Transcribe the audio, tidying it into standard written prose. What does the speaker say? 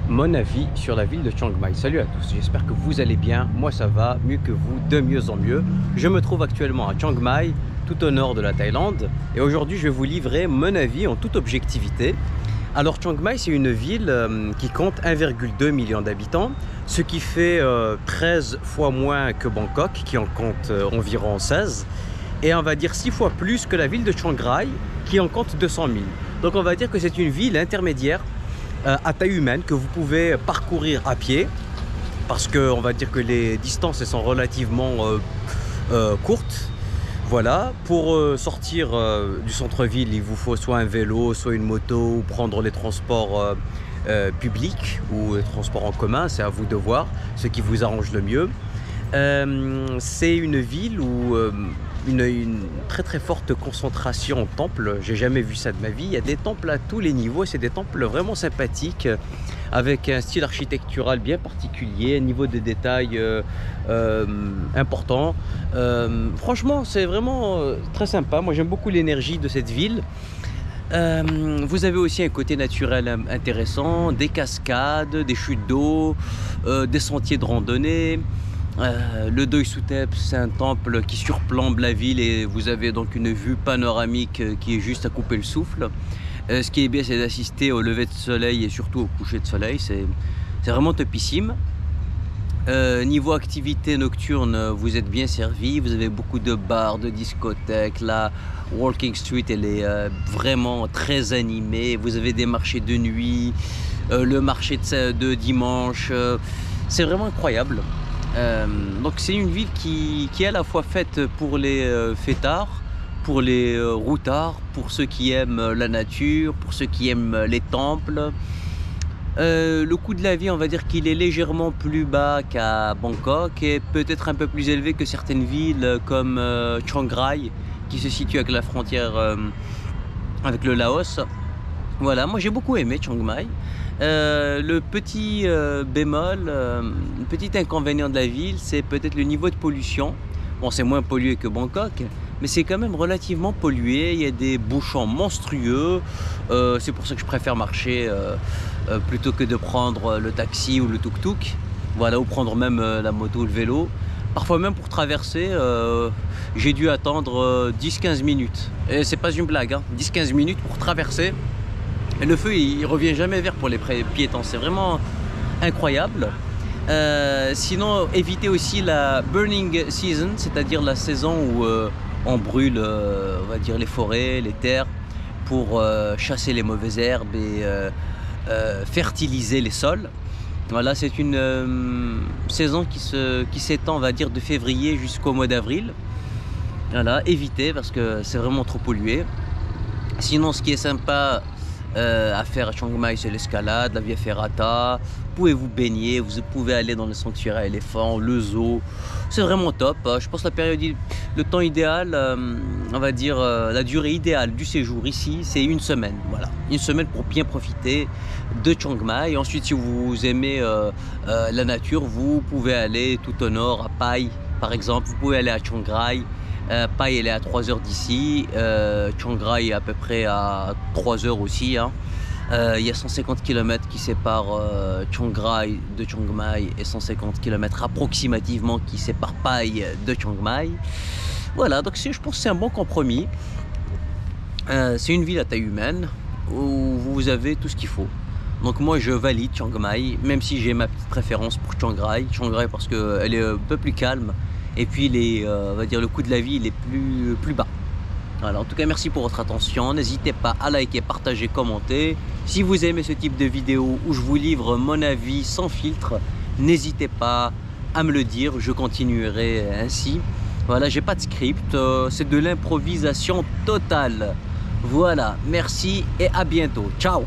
mon avis sur la ville de Chiang Mai. Salut à tous, j'espère que vous allez bien. Moi ça va, mieux que vous, de mieux en mieux. Je me trouve actuellement à Chiang Mai, tout au nord de la Thaïlande. Et aujourd'hui je vais vous livrer mon avis en toute objectivité. Alors Chiang Mai, c'est une ville qui compte 1,2 million d'habitants, ce qui fait 13 fois moins que Bangkok, qui en compte environ 16. Et on va dire 6 fois plus que la ville de Chiang Rai, qui en compte 200 000. Donc on va dire que c'est une ville intermédiaire à taille humaine que vous pouvez parcourir à pied, parce que on va dire que les distances elles sont relativement courtes. Voilà, pour sortir du centre-ville, il vous faut soit un vélo, soit une moto, ou prendre les transports publics ou les transports en commun, c'est à vous de voir ce qui vous arrange le mieux. C'est une ville où une très forte concentration en temples. J'ai jamais vu ça de ma vie. Il y a des temples à tous les niveaux, c'est des temples vraiment sympathiques avec un style architectural bien particulier, un niveau de détail important. Franchement, c'est vraiment très sympa. Moi, j'aime beaucoup l'énergie de cette ville. Vous avez aussi un côté naturel intéressant, des cascades, des chutes d'eau, des sentiers de randonnée. Le Doi Suthep, c'est un temple qui surplombe la ville et vous avez donc une vue panoramique qui est juste à couper le souffle. Ce qui est bien, c'est d'assister au lever de soleil et surtout au coucher de soleil, c'est vraiment topissime. Niveau activité nocturne, vous êtes bien servi, vous avez beaucoup de bars, de discothèques. La Walking Street, elle est vraiment très animée, vous avez des marchés de nuit, le marché de dimanche, c'est vraiment incroyable. Donc c'est une ville qui est à la fois faite pour les fêtards, pour les routards, pour ceux qui aiment la nature, pour ceux qui aiment les temples. Le coût de la vie, on va dire qu'il est légèrement plus bas qu'à Bangkok et peut-être un peu plus élevé que certaines villes comme Chiang Rai, qui se situe avec la frontière avec le Laos. Voilà, moi j'ai beaucoup aimé Chiang Mai. Le petit bémol, le petit inconvénient de la ville, c'est peut-être le niveau de pollution. Bon, c'est moins pollué que Bangkok, mais c'est quand même relativement pollué. Il y a des bouchons monstrueux. C'est pour ça que je préfère marcher plutôt que de prendre le taxi ou le tuk-tuk. Voilà, ou prendre même la moto ou le vélo. Parfois même pour traverser, j'ai dû attendre 10-15 minutes. Et c'est pas une blague, hein, 10-15 minutes pour traverser. Et le feu, il revient jamais vert pour les piétons. C'est vraiment incroyable. Sinon, évitez aussi la burning season, c'est-à-dire la saison où on brûle, on va dire, les forêts, les terres, pour chasser les mauvaises herbes et fertiliser les sols. Voilà, c'est une saison qui s'étend, on va dire, de février jusqu'au mois d'avril. Voilà, évitez parce que c'est vraiment trop pollué. Sinon, ce qui est sympa à faire à Chiang Mai, c'est l'escalade, la Via Ferrata. Vous pouvez vous baigner, vous pouvez aller dans le sanctuaire à éléphants, le zoo. C'est vraiment top. Je pense que le temps idéal, on va dire la durée idéale du séjour ici, c'est une semaine. Voilà, une semaine pour bien profiter de Chiang Mai. Et ensuite, si vous aimez la nature, vous pouvez aller tout au nord à Pai, par exemple. Vous pouvez aller à Chiang Rai. Pai, elle est à 3 heures d'ici, Chiang Rai est à peu près à 3 heures aussi, hein. Il y a 150 km qui séparent Chiang Rai de Chiang Mai et 150 km approximativement qui séparent Pai de Chiang Mai. Voilà, donc je pense que c'est un bon compromis. C'est une ville à taille humaine où vous avez tout ce qu'il faut. Donc moi je valide Chiang Mai, même si j'ai ma petite préférence pour Chiang Rai. Chiang Rai parce qu'elle est un peu plus calme. Et puis on va dire, le coût de la vie il est plus bas. Voilà, en tout cas merci pour votre attention. N'hésitez pas à liker, partager, commenter. Si vous aimez ce type de vidéo où je vous livre mon avis sans filtre, n'hésitez pas à me le dire. Je continuerai ainsi. Voilà, j'ai pas de script. C'est de l'improvisation totale. Voilà, merci et à bientôt. Ciao.